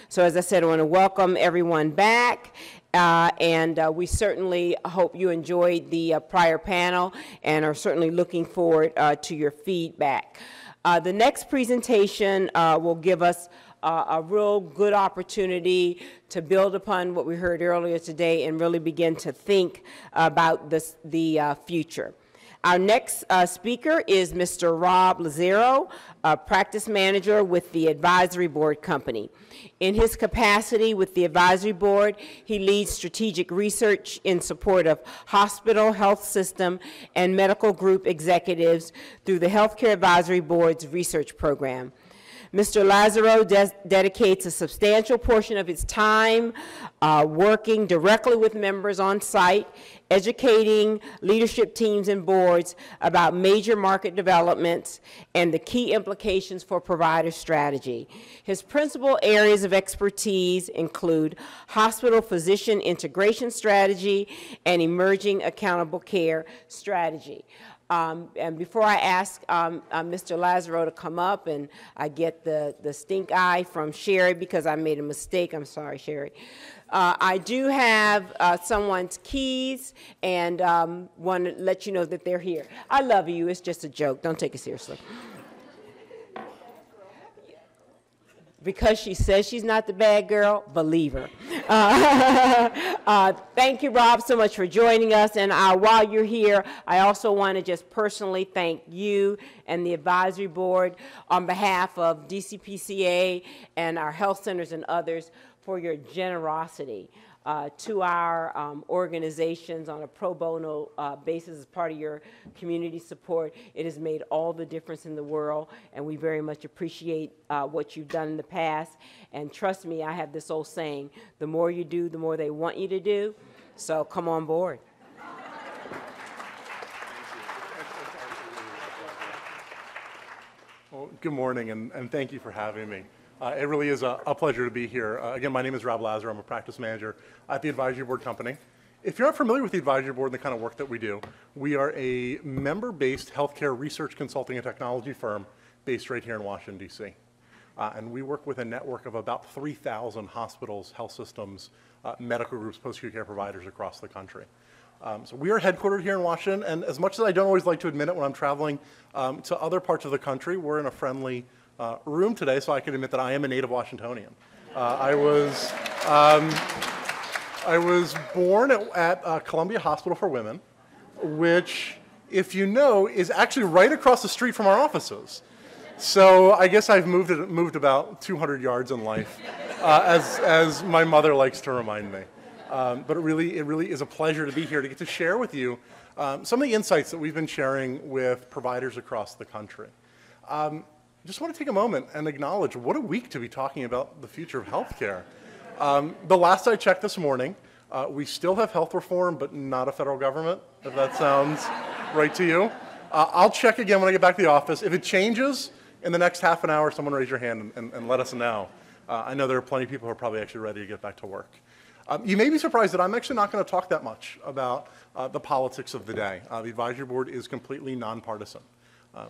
So as I said, I want to welcome everyone back. We certainly hope you enjoyed the prior panel and are certainly looking forward to your feedback. The next presentation will give us a real good opportunity to build upon what we heard earlier today and really begin to think about the future. Our next speaker is Mr. Rob Lazarow, a practice manager with the Advisory Board Company. In his capacity with the Advisory Board, he leads strategic research in support of hospital, health system, and medical group executives through the Healthcare Advisory Board's research program. Mr. Lazarow dedicates a substantial portion of his time working directly with members on site, educating leadership teams and boards about major market developments and the key implications for provider strategy. His principal areas of expertise include hospital physician integration strategy and emerging accountable care strategy. And before I ask Mr. Lazarow to come up, and I get the stink eye from Sherry because I made a mistake. I'm sorry, Sherry. I do have someone's keys and want to let you know that they're here. I love you. It's just a joke. Don't take it seriously. Because she says she's not the bad girl, believe her. Thank you, Rob, so much for joining us. And while you're here, I also want to just personally thank you and the advisory board on behalf of DCPCA and our health centers and others for your generosity to our organizations on a pro bono basis as part of your community support. It has made all the difference in the world, and we very much appreciate what you've done in the past. And trust me, I have this old saying, the more you do, the more they want you to do. So come on board. Well, good morning, and thank you for having me. It really is a pleasure to be here. Again, my name is Rob Lazarow. I'm a practice manager at the Advisory Board Company. If you're not familiar with the Advisory Board and the kind of work that we are a member-based healthcare research consulting and technology firm based right here in Washington, D.C. And we work with a network of about 3,000 hospitals, health systems, medical groups, post-acute care providers across the country. So we are headquartered here in Washington, and as much as I don't always like to admit it when I'm traveling to other parts of the country, we're in a friendly room today, so I can admit that I am a native Washingtonian. I was born at Columbia Hospital for Women, which, if you know, is actually right across the street from our offices. So I guess I've moved about 200 yards in life, as my mother likes to remind me. But it really is a pleasure to be here to get to share with you some of the insights that we've been sharing with providers across the country. Just want to take a moment and acknowledge what a week to be talking about the future of healthcare. The last I checked this morning, we still have health reform, but not a federal government, if that sounds right to you. I'll check again when I get back to the office. If it changes in the next half an hour, someone raise your hand and let us know. I know there are plenty of people who are probably actually ready to get back to work. You may be surprised that I'm actually not going to talk that much about the politics of the day. The advisory board is completely nonpartisan.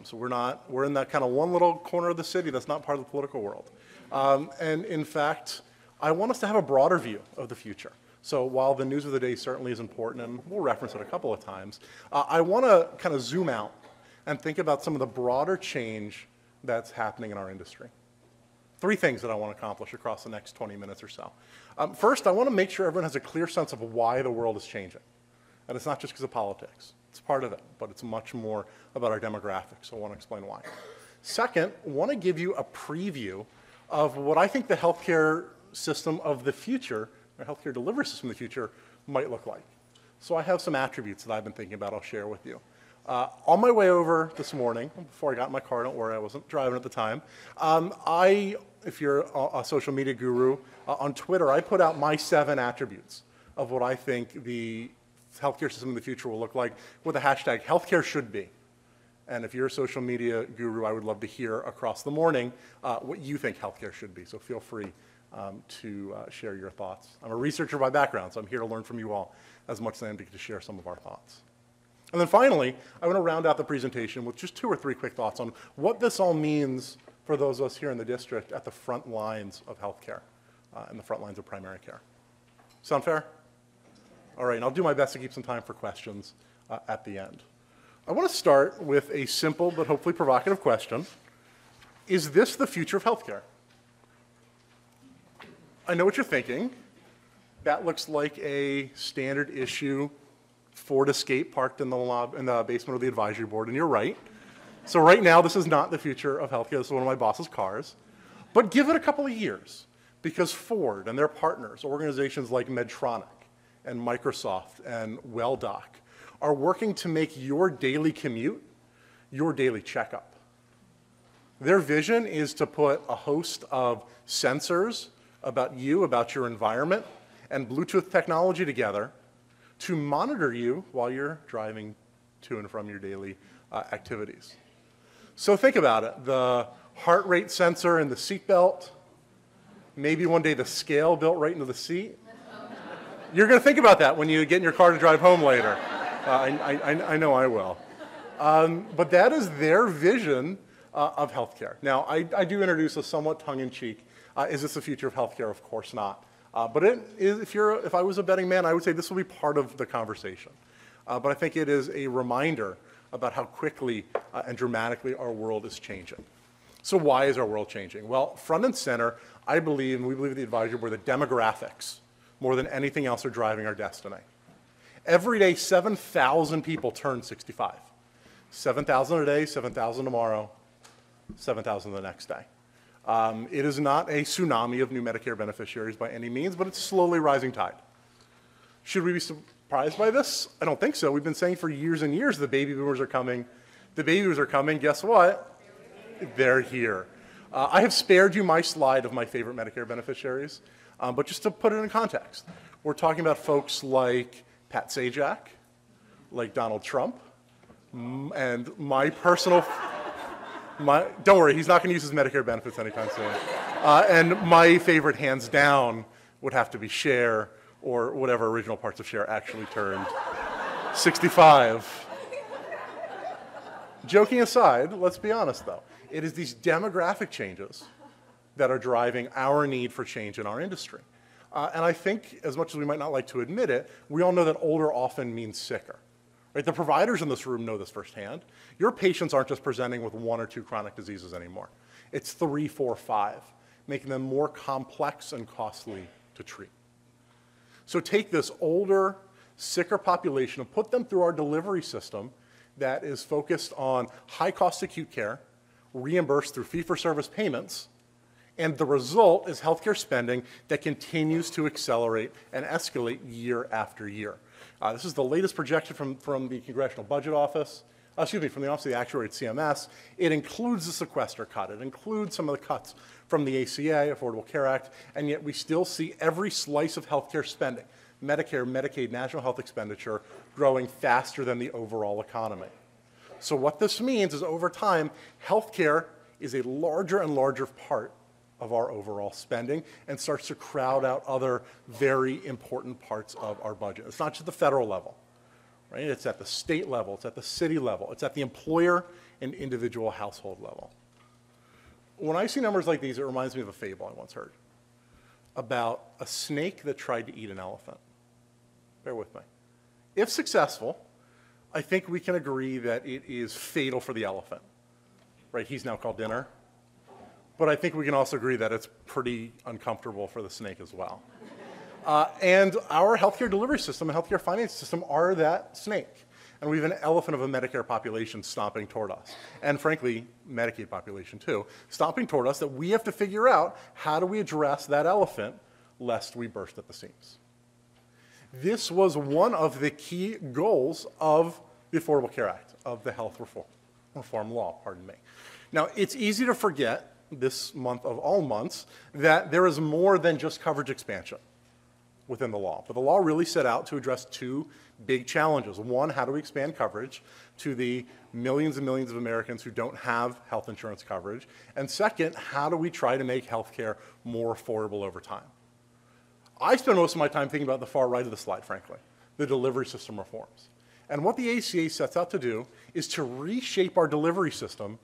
So we're in that kind of one little corner of the city that's not part of the political world. And in fact, I want us to have a broader view of the future. So while the news of the day certainly is important, and we'll reference it a couple of times, I want to kind of zoom out and think about some of the broader change that's happening in our industry. 3 things that I want to accomplish across the next 20 minutes or so. First, I want to make sure everyone has a clear sense of why the world is changing. And it's not just because of politics. It's part of it, but it's much more about our demographics, so I want to explain why. Second, I want to give you a preview of what I think the healthcare system of the future, or healthcare delivery system of the future, might look like. So I have some attributes that I've been thinking about I'll share with you. On my way over this morning, before I got in my car, don't worry, I wasn't driving at the time, if you're a social media guru, on Twitter, I put out my 7 attributes of what I think the healthcare system in the future will look like with the hashtag healthcare should be. And if you're a social media guru, I would love to hear across the morning what you think healthcare should be. So feel free to share your thoughts. I'm a researcher by background, so I'm here to learn from you all as much as I am to get to share some of our thoughts. And then finally, I want to round out the presentation with just 2 or 3 quick thoughts on what this all means for those of us here in the district at the front lines of healthcare. in the front lines of primary care. Sound fair? All right, and I'll do my best to keep some time for questions at the end. I want to start with a simple but hopefully provocative question. Is this the future of healthcare? I know what you're thinking. That looks like a standard issue Ford Escape parked in the basement of the advisory board, and you're right. So right now, this is not the future of healthcare. This is one of my boss's cars. But give it a couple of years, because Ford and their partners, organizations like Medtronic and Microsoft and WellDoc, are working to make your daily commute your daily checkup. Their vision is to put a host of sensors about you, about your environment, and Bluetooth technology together to monitor you while you're driving to and from your daily activities. So think about it. The heart rate sensor in the seatbelt, maybe one day the scale built right into the seat. You're going to think about that when you get in your car to drive home later. I know I will. But that is their vision of healthcare. Now, I do introduce a somewhat tongue-in-cheek, is this the future of healthcare? Of course not. But it is, if I was a betting man, I would say this will be part of the conversation. But I think it is a reminder about how quickly and dramatically our world is changing. So why is our world changing? Well, front and center, I believe, and we believe at the advisory board, that demographics, more than anything else, are driving our destiny. Every day, 7,000 people turn 65. 7,000 a day, 7,000 tomorrow, 7,000 the next day. It is not a tsunami of new Medicare beneficiaries by any means, but it's a slowly rising tide. Should we be surprised by this? I don't think so. We've been saying for years and years the baby boomers are coming. The baby boomers are coming. Guess what? They're here. I have spared you my slide of my favorite Medicare beneficiaries, but just to put it in context, we're talking about folks like Pat Sajak, like Donald Trump, and my personal... don't worry, he's not going to use his Medicare benefits anytime soon. And my favorite, hands down, would have to be Cher, or whatever original parts of Cher actually turned 65. Joking aside, let's be honest though. It is these demographic changes that are driving our need for change in our industry. And I think, as much as we might not like to admit it, we all know that older often means sicker. Right? The providers in this room know this firsthand. Your patients aren't just presenting with 1 or 2 chronic diseases anymore. It's 3, 4, 5, making them more complex and costly to treat. So take this older, sicker population and put them through our delivery system that is focused on high-cost acute care, reimbursed through fee-for-service payments, and the result is healthcare spending that continues to accelerate and escalate year after year. This is the latest projection from the Congressional Budget Office, from the Office of the Actuary at CMS. It includes the sequester cut. It includes some of the cuts from the ACA, Affordable Care Act, and yet we still see every slice of healthcare spending, Medicare, Medicaid, national health expenditure, growing faster than the overall economy. So what this means is over time, healthcare is a larger and larger part of our overall spending and starts to crowd out other very important parts of our budget. It's not just the federal level, right? It's at the state level, it's at the city level, it's at the employer and individual household level. When I see numbers like these, it reminds me of a fable I once heard about a snake that tried to eat an elephant. Bear with me. If successful, I think we can agree that it is fatal for the elephant, right? He's now called dinner. But I think we can also agree that it's pretty uncomfortable for the snake as well. And our healthcare delivery system and healthcare finance system are that snake. And we have an elephant of a Medicare population stomping toward us. And frankly, Medicaid population too, stomping toward us that we have to figure out how do we address that elephant lest we burst at the seams. This was one of the key goals of the Affordable Care Act, of the health reform law, pardon me. Now, it's easy to forget this month of all months, that there is more than just coverage expansion within the law. But the law really set out to address 2 big challenges. One, how do we expand coverage to the millions and millions of Americans who don't have health insurance coverage? And second, how do we try to make healthcare more affordable over time? I spend most of my time thinking about the far right of the slide, frankly, the delivery system reforms. And what the ACA sets out to do is to reshape our delivery system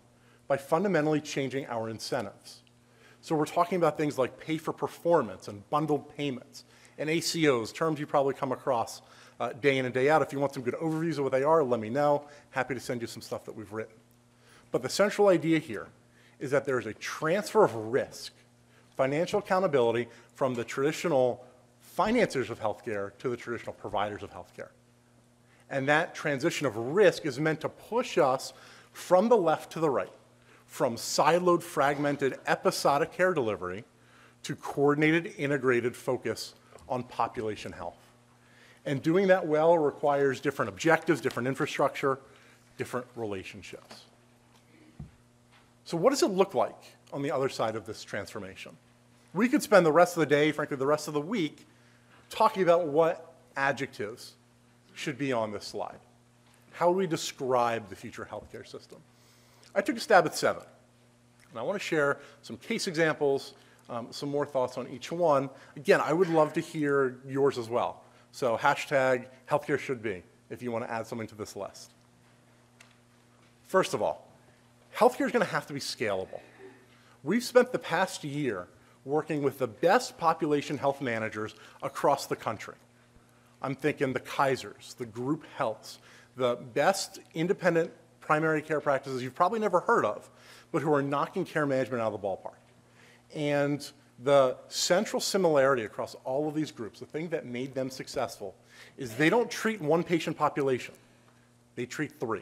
by fundamentally changing our incentives. So we're talking about things like pay for performance and bundled payments and ACOs, terms you probably come across day in and day out. If you want some good overviews of what they are, let me know. Happy to send you some stuff that we've written. But the central idea here is that there is a transfer of risk, financial accountability from the traditional financiers of healthcare to the traditional providers of healthcare. And that transition of risk is meant to push us from the left to the right, from siloed, fragmented, episodic care delivery to coordinated, integrated focus on population health. And doing that well requires different objectives, different infrastructure, different relationships. So what does it look like on the other side of this transformation? We could spend the rest of the day, frankly, the rest of the week, talking about what adjectives should be on this slide. How do we describe the future healthcare system? I took a stab at 7. And I want to share some case examples, some more thoughts on each one. Again, I would love to hear yours as well. So hashtag healthcare should be, if you want to add something to this list. First of all, healthcare is going to have to be scalable. We've spent the past year working with the best population health managers across the country. I'm thinking the Kaisers, the group healths, the best independent primary care practices you've probably never heard of, but who are knocking care management out of the ballpark. And the central similarity across all of these groups, the thing that made them successful, is they don't treat one patient population. They treat 3.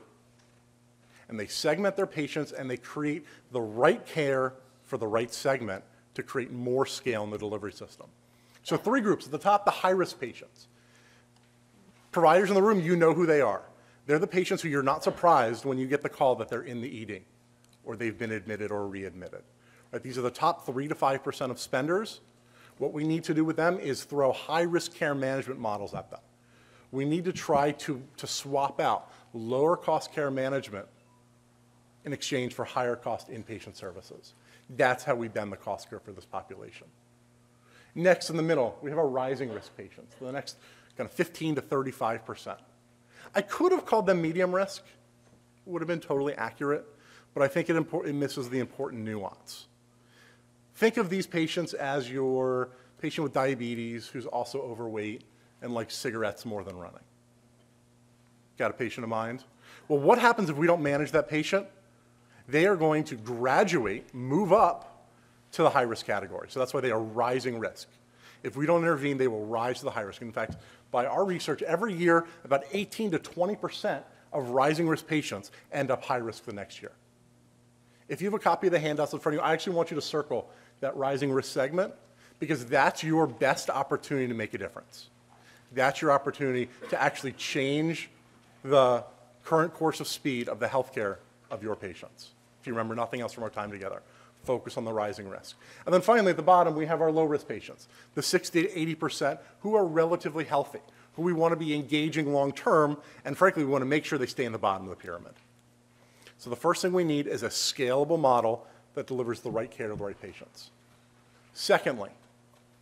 And they segment their patients and they create the right care for the right segment to create more scale in the delivery system. So 3 groups. At the top, the high-risk patients. Providers in the room, you know who they are. They're the patients who you're not surprised when you get the call that they're in the ED or they've been admitted or readmitted. Right? These are the top 3 to 5% of spenders. What we need to do with them is throw high-risk care management models at them. We need to try to swap out lower-cost care management in exchange for higher-cost inpatient services. That's how we bend the cost curve for this population. Next, in the middle, we have our rising risk patients, the next kind of 15 to 35%. I could have called them medium risk, would have been totally accurate, but I think it misses the important nuance. Think of these patients as your patient with diabetes who's also overweight and likes cigarettes more than running. Got a patient in mind? Well, what happens if we don't manage that patient? They are going to graduate, move up to the high-risk category. So that's why they are rising risk. If we don't intervene, they will rise to the high risk. In fact, by our research, every year, about 18 to 20% of rising risk patients end up high risk the next year. If you have a copy of the handouts in front of you, I actually want you to circle that rising risk segment because that's your best opportunity to make a difference. That's your opportunity to actually change the current course of speed of the healthcare of your patients. If you remember nothing else from our time together, focus on the rising risk. And then finally, at the bottom, we have our low-risk patients, the 60 to 80% who are relatively healthy, who we want to be engaging long-term, and frankly, we want to make sure they stay in the bottom of the pyramid. So the first thing we need is a scalable model that delivers the right care to the right patients. Secondly,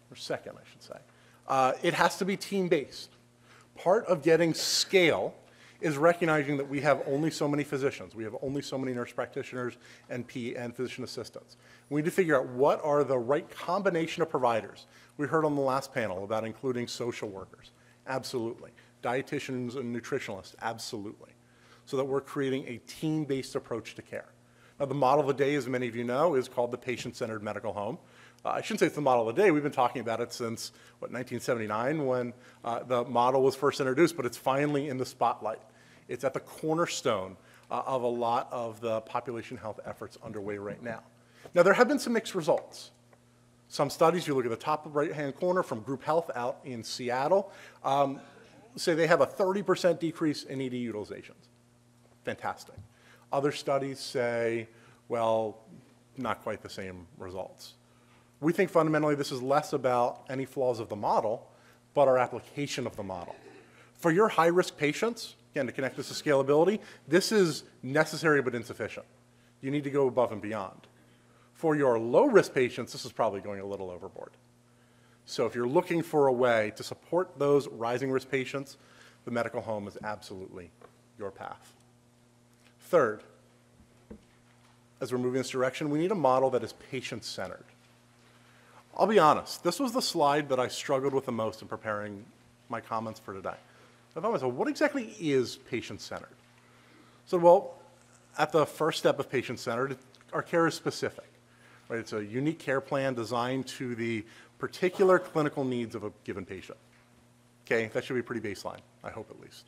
or second, I should say, it has to be team-based. Part of getting scale is recognizing that we have only so many physicians. We have only so many nurse practitioners and physician assistants. We need to figure out what are the right combination of providers. We heard on the last panel about including social workers. Absolutely. Dietitians and nutritionalists. Absolutely. So that we're creating a team-based approach to care. Now, the model of the day, as many of you know, is called the patient-centered medical home. I shouldn't say it's the model of the day. We've been talking about it since, 1979 when the model was first introduced, but it's finally in the spotlight. It's at the cornerstone of a lot of the population health efforts underway right now. Now, there have been some mixed results. Some studies, you look at the top right-hand corner from Group Health out in Seattle, say they have a 30% decrease in ED utilizations. Fantastic. Other studies say, well, not quite the same results. We think fundamentally this is less about any flaws of the model, but our application of the model. For your high-risk patients, again, to connect this to scalability, this is necessary but insufficient. You need to go above and beyond. For your low-risk patients, this is probably going a little overboard. So if you're looking for a way to support those rising risk patients, the medical home is absolutely your path. Third, as we're moving in this direction, we need a model that is patient-centered. I'll be honest, this was the slide that I struggled with the most in preparing my comments for today. I thought to myself, what exactly is patient-centered? So, well, at the first step of patient-centered, our care is specific. Right? It's a unique care plan designed to the particular clinical needs of a given patient. Okay, that should be pretty baseline, I hope at least.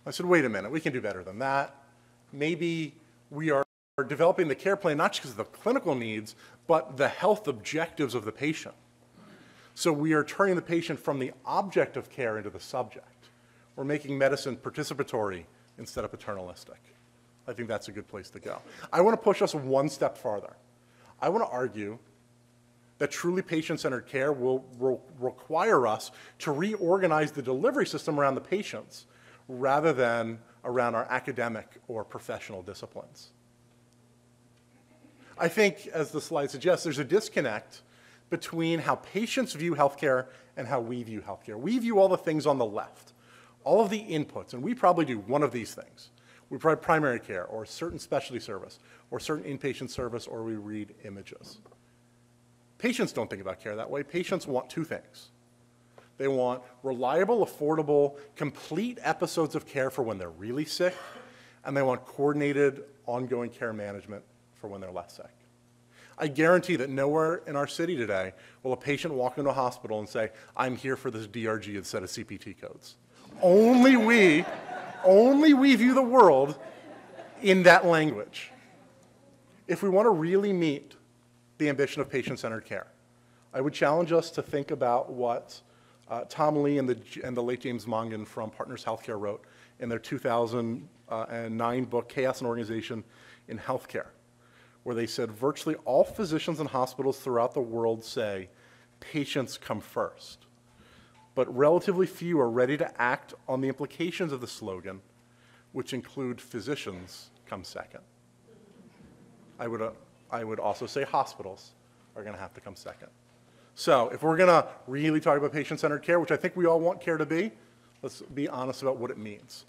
I said, wait a minute, we can do better than that. Maybe we are developing the care plan not just because of the clinical needs, but the health objectives of the patient. So we are turning the patient from the object of care into the subject. We're making medicine participatory instead of paternalistic. I think that's a good place to go. I want to push us one step farther. I want to argue that truly patient-centered care will require us to reorganize the delivery system around the patients rather than around our academic or professional disciplines. I think, as the slide suggests, there's a disconnect between how patients view healthcare and how we view healthcare. We view all the things on the left, all of the inputs, and we probably do one of these things. We provide primary care or certain specialty service or certain inpatient service, or we read images. Patients don't think about care that way. Patients want two things. They want reliable, affordable, complete episodes of care for when they're really sick, and they want coordinated, ongoing care management for when they're less sick. I guarantee that nowhere in our city today will a patient walk into a hospital and say, I'm here for this DRG and set of CPT codes. Only we view the world in that language. If we want to really meet the ambition of patient-centered care, I would challenge us to think about what Tom Lee and the late James Mongan from Partners Healthcare wrote in their 2009 book, Chaos and Organization in Healthcare, where they said virtually all physicians and hospitals throughout the world say patients come first, but relatively few are ready to act on the implications of the slogan, which include physicians come second. I would also say hospitals are going to have to come second. So if we're going to really talk about patient-centered care, which I think we all want care to be, let's be honest about what it means.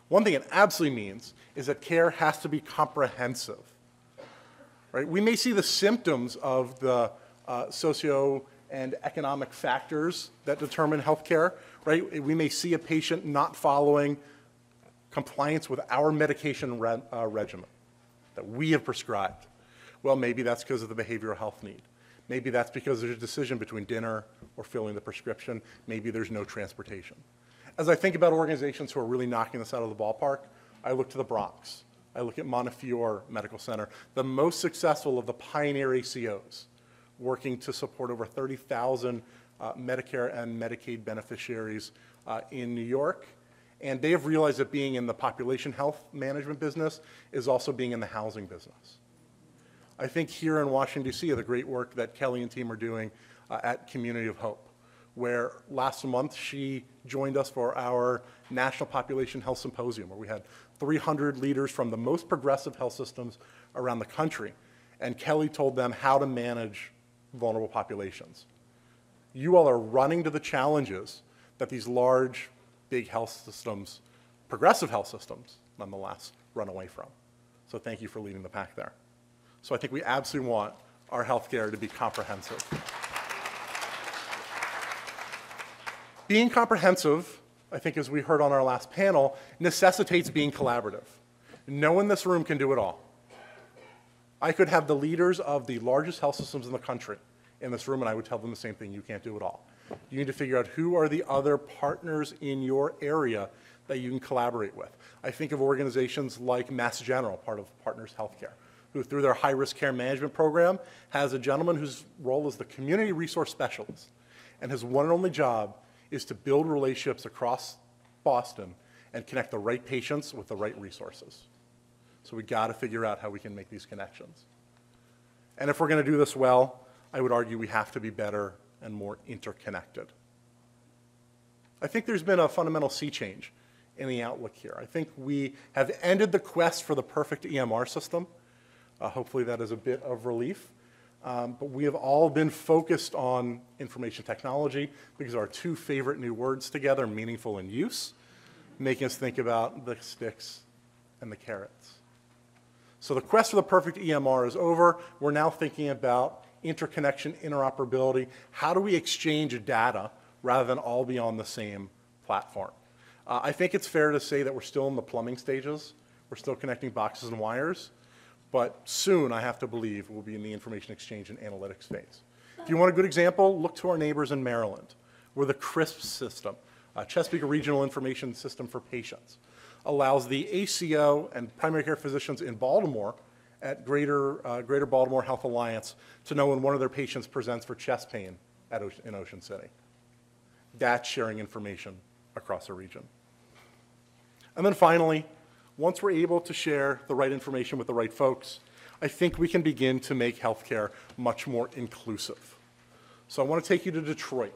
One thing it absolutely means is that care has to be comprehensive. Right? We may see the symptoms of the socio and economic factors that determine healthcare. Right? We may see a patient not following compliance with our medication regimen that we have prescribed. Well, maybe that's because of the behavioral health need. Maybe that's because there's a decision between dinner or filling the prescription. Maybe there's no transportation. As I think about organizations who are really knocking this out of the ballpark, I look to the Bronx. I look at Montefiore Medical Center, the most successful of the pioneer ACOs, working to support over 30,000 Medicare and Medicaid beneficiaries in New York. And they have realized that being in the population health management business is also being in the housing business. I think here in Washington, D.C., the great work that Kelly and team are doing at Community of Hope, where last month she joined us for our National Population Health Symposium, where we had 300 leaders from the most progressive health systems around the country. And Kelly told them how to manage vulnerable populations. You all are running to the challenges that these large, big health systems, progressive health systems, nonetheless, run away from. So thank you for leading the pack there. So I think we absolutely want our healthcare to be comprehensive. Being comprehensive, I think as we heard on our last panel, necessitates being collaborative. No one in this room can do it all. I could have the leaders of the largest health systems in the country in this room, and I would tell them the same thing: you can't do it all. You need to figure out who are the other partners in your area that you can collaborate with. I think of organizations like Mass General, part of Partners Healthcare, who through their high-risk care management program has a gentleman whose role is the community resource specialist, and his one and only job is to build relationships across Boston and connect the right patients with the right resources. So we got to figure out how we can make these connections. And if we're going to do this well, I would argue we have to be better and more interconnected. I think there's been a fundamental sea change in the outlook here. I think we have ended the quest for the perfect EMR system. Hopefully that is a bit of relief. But we have all been focused on information technology because our two favorite new words together, meaningful and use, making us think about the sticks and the carrots. So the quest for the perfect EMR is over. We're now thinking about interconnection, interoperability. How do we exchange data rather than all be on the same platform? I think it's fair to say that we're still in the plumbing stages. We're still connecting boxes and wires, but soon, I have to believe, we'll be in the information exchange and analytics phase. If you want a good example, look to our neighbors in Maryland, where the CRISP system, Chesapeake Regional Information System for Patients, allows the ACO and primary care physicians in Baltimore at Greater Baltimore Health Alliance to know when one of their patients presents for chest pain in Ocean City. That's sharing information across a region. And then finally, once we're able to share the right information with the right folks, I think we can begin to make healthcare much more inclusive. So I want to take you to Detroit,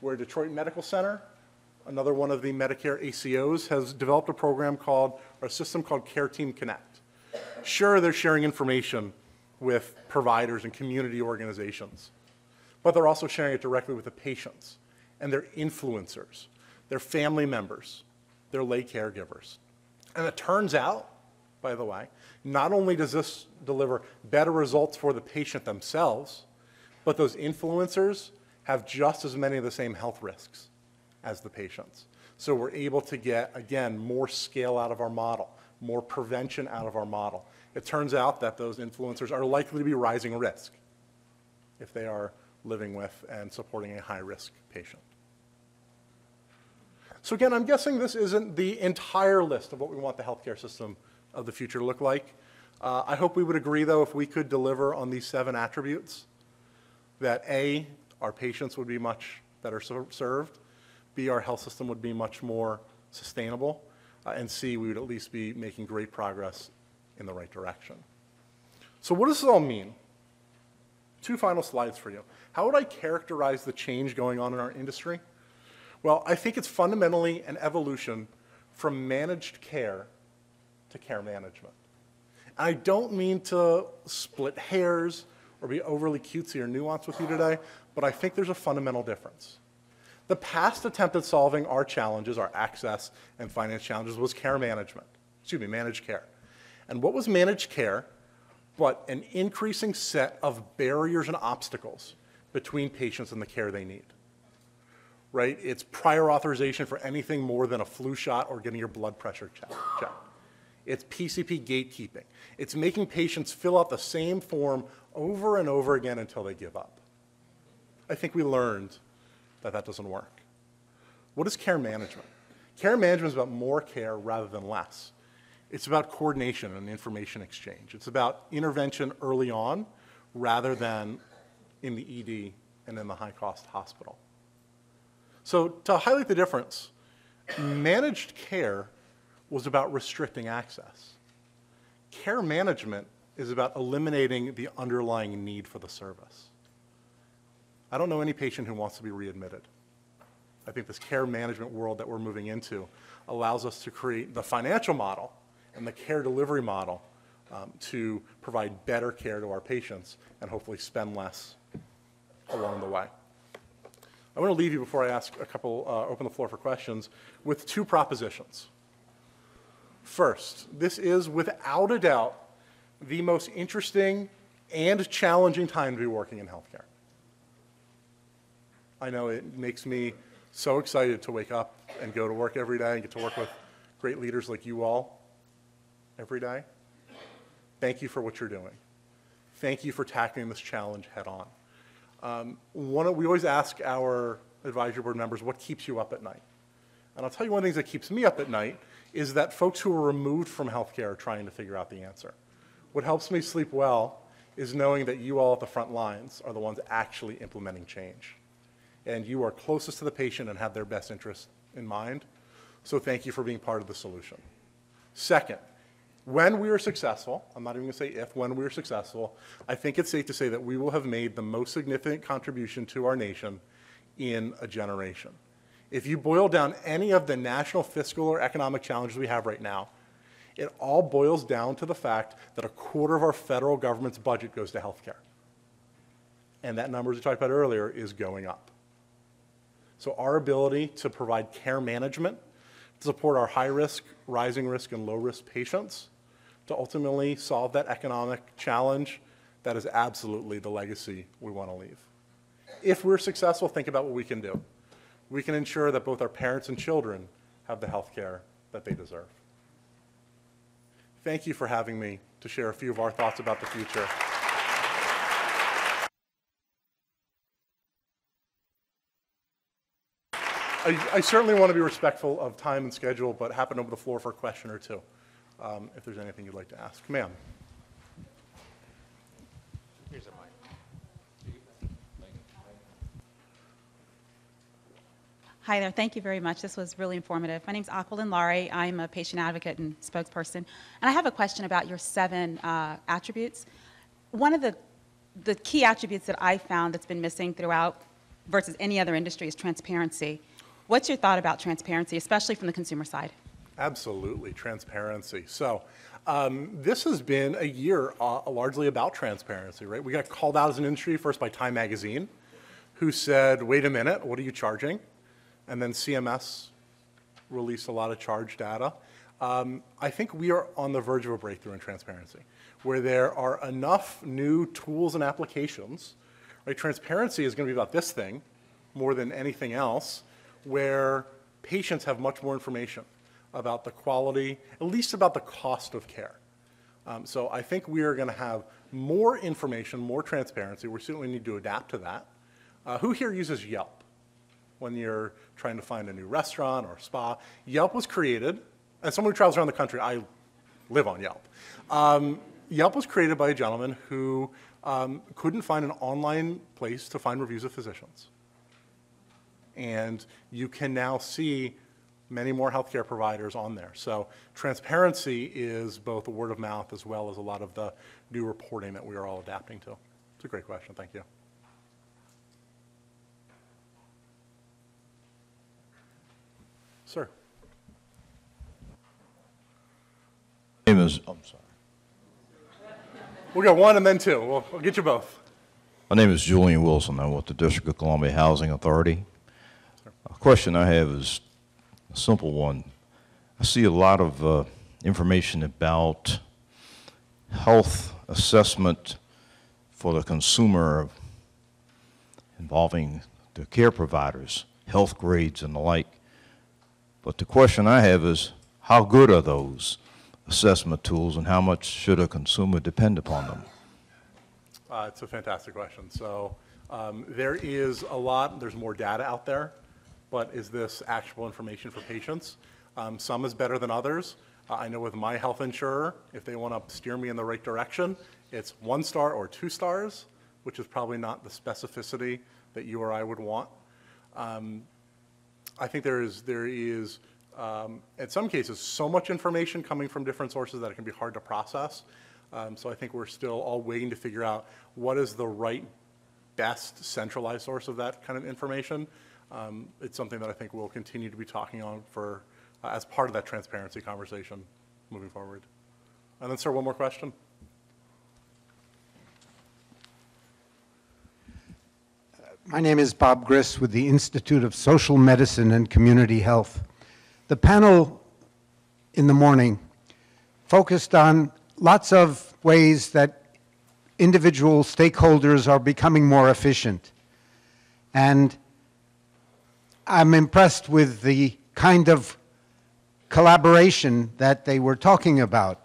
where Detroit Medical Center, another one of the Medicare ACOs, has developed a program called, or a system called Care Team Connect. Sure, they're sharing information with providers and community organizations, but they're also sharing it directly with the patients and their influencers, their family members, their lay caregivers. And it turns out, by the way, not only does this deliver better results for the patient themselves, but those influencers have just as many of the same health risks as the patients. So we're able to get, again, more scale out of our model, more prevention out of our model. It turns out that those influencers are likely to be rising risk if they are living with and supporting a high-risk patient. So again, I'm guessing this isn't the entire list of what we want the healthcare system of the future to look like. I hope we would agree, though, if we could deliver on these 7 attributes, that A, our patients would be much better served, B, our health system would be much more sustainable, and C, we would at least be making great progress in the right direction. So what does this all mean? 2 final slides for you. How would I characterize the change going on in our industry? Well, I think it's fundamentally an evolution from managed care to care management. And I don't mean to split hairs or be overly cutesy or nuanced with you today, but I think there's a fundamental difference. The past attempt at solving our challenges, our access and finance challenges, was care management. Managed care. And what was managed care but an increasing set of barriers and obstacles between patients and the care they need? Right? It's prior authorization for anything more than a flu shot or getting your blood pressure checked. It's PCP gatekeeping. It's making patients fill out the same form over and over again until they give up. I think we learned that that doesn't work. What is care management? Care management is about more care rather than less. It's about coordination and information exchange. It's about intervention early on rather than in the ED and in the high-cost hospital. So to highlight the difference, managed care was about restricting access. Care management is about eliminating the underlying need for the service. I don't know any patient who wants to be readmitted. I think this care management world that we're moving into allows us to create the financial model and the care delivery model to provide better care to our patients and hopefully spend less along the way. I want to leave you before I ask a couple, open the floor for questions, with 2 propositions. First, this is without a doubt the most interesting and challenging time to be working in healthcare. I know it makes me so excited to wake up and go to work every day and get to work with great leaders like you all every day. Thank you for what you're doing. Thank you for tackling this challenge head on. We always ask our advisory board members, what keeps you up at night? And I'll tell you one of the things that keeps me up at night is that folks who are removed from healthcare are trying to figure out the answer. What helps me sleep well is knowing that you all at the front lines are the ones actually implementing change. And you are closest to the patient and have their best interest in mind. So thank you for being part of the solution. Second, when we are successful, I'm not even going to say if, when we are successful, I think it's safe to say that we will have made the most significant contribution to our nation in a generation. If you boil down any of the national fiscal or economic challenges we have right now, it all boils down to the fact that 1/4 of our federal government's budget goes to healthcare. And that number, as we talked about earlier, is going up. So our ability to provide care management, to support our high-risk, rising risk, and low-risk patients, to ultimately solve that economic challenge that is absolutely the legacy we want to leave. If we're successful, think about what we can do. We can ensure that both our parents and children have the health care that they deserve. Thank you for having me to share a few of our thoughts about the future. I certainly want to be respectful of time and schedule, but happen to open the floor for a question or two, if there's anything you'd like to ask. Ma'am. Here's a mic. Hi there. Thank you very much. This was really informative. My name's Aquilyn Laurie. I'm a patient advocate and spokesperson. And I have a question about your 7 attributes. One of the key attributes that I found that's been missing throughout versus any other industry is transparency. What's your thought about transparency, especially from the consumer side? Absolutely, transparency. So this has been a year largely about transparency, right? We got called out as an industry first by Time Magazine, who said, wait a minute, what are you charging? And then CMS released a lot of charge data. I think we are on the verge of a breakthrough in transparency, where there are enough new tools and applications, right? Transparency is going to be about this thing more than anything else, where patients have much more information about the quality, at least about the cost of care. So I think we are going to have more information, more transparency. We certainly need to adapt to that. Who here uses Yelp when you're trying to find a new restaurant or spa? Yelp was created, as someone who travels around the country, I live on Yelp. Yelp was created by a gentleman who couldn't find an online place to find reviews of physicians. And you can now see many more healthcare providers on there. So transparency is both word of mouth as well as a lot of the new reporting that we are all adapting to. It's a great question. Thank you. Sir. My name is, I'm sorry. We'll go 1 and then 2. We'll get you both. My name is Julian Wilson. I'm with the District of Columbia Housing Authority. A question I have is a simple one. I see a lot of information about health assessment for the consumer involving the care providers, health grades and the like. But the question I have is, how good are those assessment tools and how much should a consumer depend upon them? It's a fantastic question. So there is a lot, there's more data out there, but is this actual information for patients? Some is better than others. I know with my health insurer, if they want to steer me in the right direction, it's 1 star or 2 stars, which is probably not the specificity that you or I would want. I think there is in some cases, so much information coming from different sources that it can be hard to process. So I think we're still all waiting to figure out what is the right, best centralized source of that kind of information. It's something that I think we'll continue to be talking on for as part of that transparency conversation moving forward. And then, sir, one more question. My name is Bob Griss with the Institute of Social Medicine and Community Health. The panel in the morning focused on lots of ways that individual stakeholders are becoming more efficient. And I'm impressed with the kind of collaboration that they were talking about.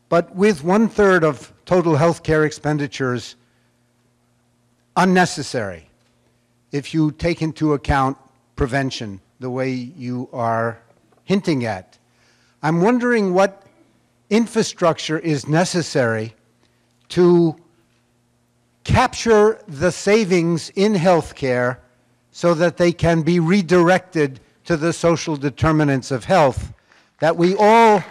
But with 1/3 of total healthcare expenditures unnecessary, if you take into account prevention the way you are hinting at, I'm wondering what infrastructure is necessary to capture the savings in healthcare so that they can be redirected to the social determinants of health that we all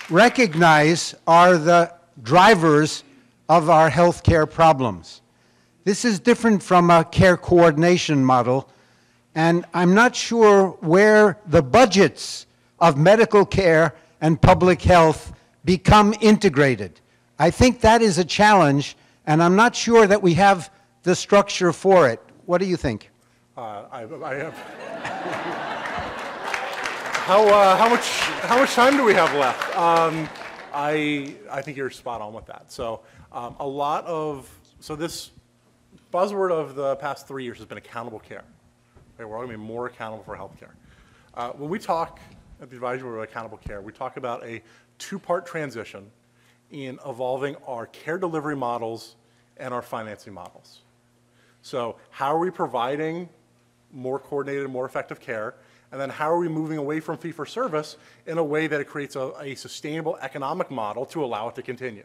recognize are the drivers of our healthcare problems. This is different from a care coordination model, and I'm not sure where the budgets of medical care and public health become integrated. I think that is a challenge, and I'm not sure that we have the structure for it. What do you think? I have. How much time do we have left? I think you're spot on with that. So this buzzword of the past 3 years has been accountable care. Okay, we're all going to be more accountable for healthcare. When we talk at the advisory board about accountable care, we talk about a two-part transition in evolving our care delivery models and our financing models. So how are we providing more coordinated, more effective care? And then how are we moving away from fee-for-service in a way that it creates a sustainable economic model to allow it to continue?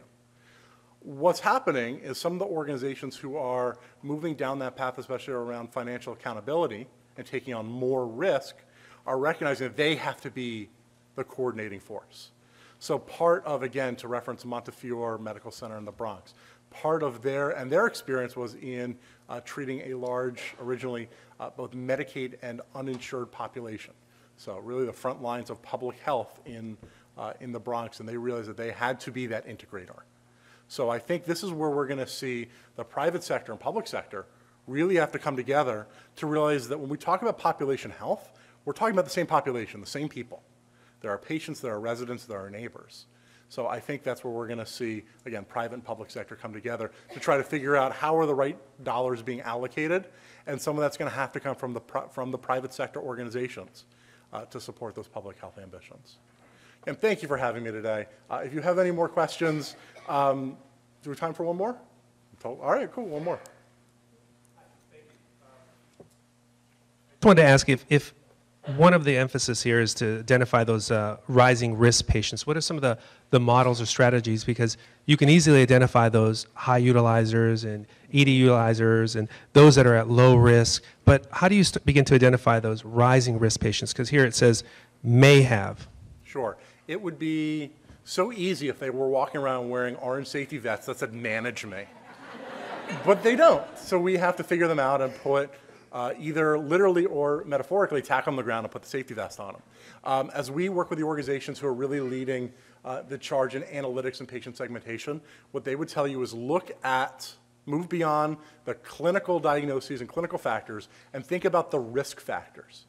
What's happening is some of the organizations who are moving down that path, especially around financial accountability and taking on more risk, are recognizing that they have to be the coordinating force. So part of, again, to reference Montefiore Medical Center in the Bronx, part of their experience was in treating a large, originally, both Medicaid and uninsured population. So really the front lines of public health in the Bronx, and they realized that they had to be that integrator. So I think this is where we're going to see the private sector and public sector really have to come together to realize that when we talk about population health, we're talking about the same population, the same people. There are patients, there are residents, there are neighbors. So I think that's where we're going to see, again, private and public sector come together to try to figure out how are the right dollars being allocated, and some of that's going to have to come from the private sector organizations to support those public health ambitions. And thank you for having me today. If you have any more questions, do we have time for one more? All right, cool, one more. I just wanted to ask if one of the emphasis here is to identify those rising risk patients. What are some of the models or strategies? Because you can easily identify those high utilizers and ED utilizers and those that are at low risk. But how do you begin to identify those rising risk patients? Because here it says may have. Sure. It would be so easy if they were walking around wearing orange safety vests that said manage me. But they don't. So we have to figure them out and put either literally or metaphorically tack on the ground and put the safety vest on them. As we work with the organizations who are really leading the charge in analytics and patient segmentation, what they would tell you is move beyond the clinical diagnoses and clinical factors and think about the risk factors.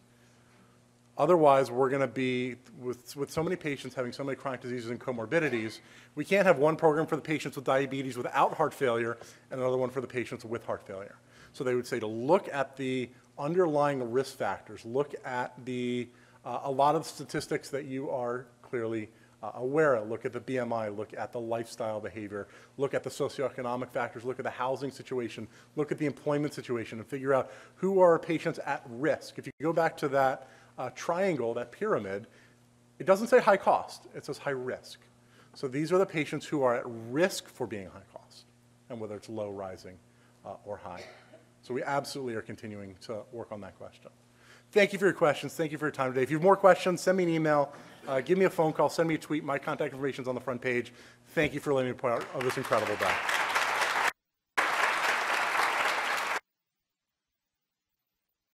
Otherwise, we're going to be, with so many patients having so many chronic diseases and comorbidities, we can't have one program for the patients with diabetes without heart failure and another one for the patients with heart failure. So they would say to look at the underlying risk factors, look at a lot of the statistics that you are clearly aware of. Look at the BMI, look at the lifestyle behavior, look at the socioeconomic factors, look at the housing situation, look at the employment situation, and figure out who are patients at risk. If you go back to that triangle, that pyramid, it doesn't say high cost, it says high risk. So these are the patients who are at risk for being high cost, and whether it's low, rising, or high. So we absolutely are continuing to work on that question. Thank you for your questions. Thank you for your time today. If you have more questions, send me an email, give me a phone call, send me a tweet. My contact information is on the front page. Thank you for letting me be part of this incredible day.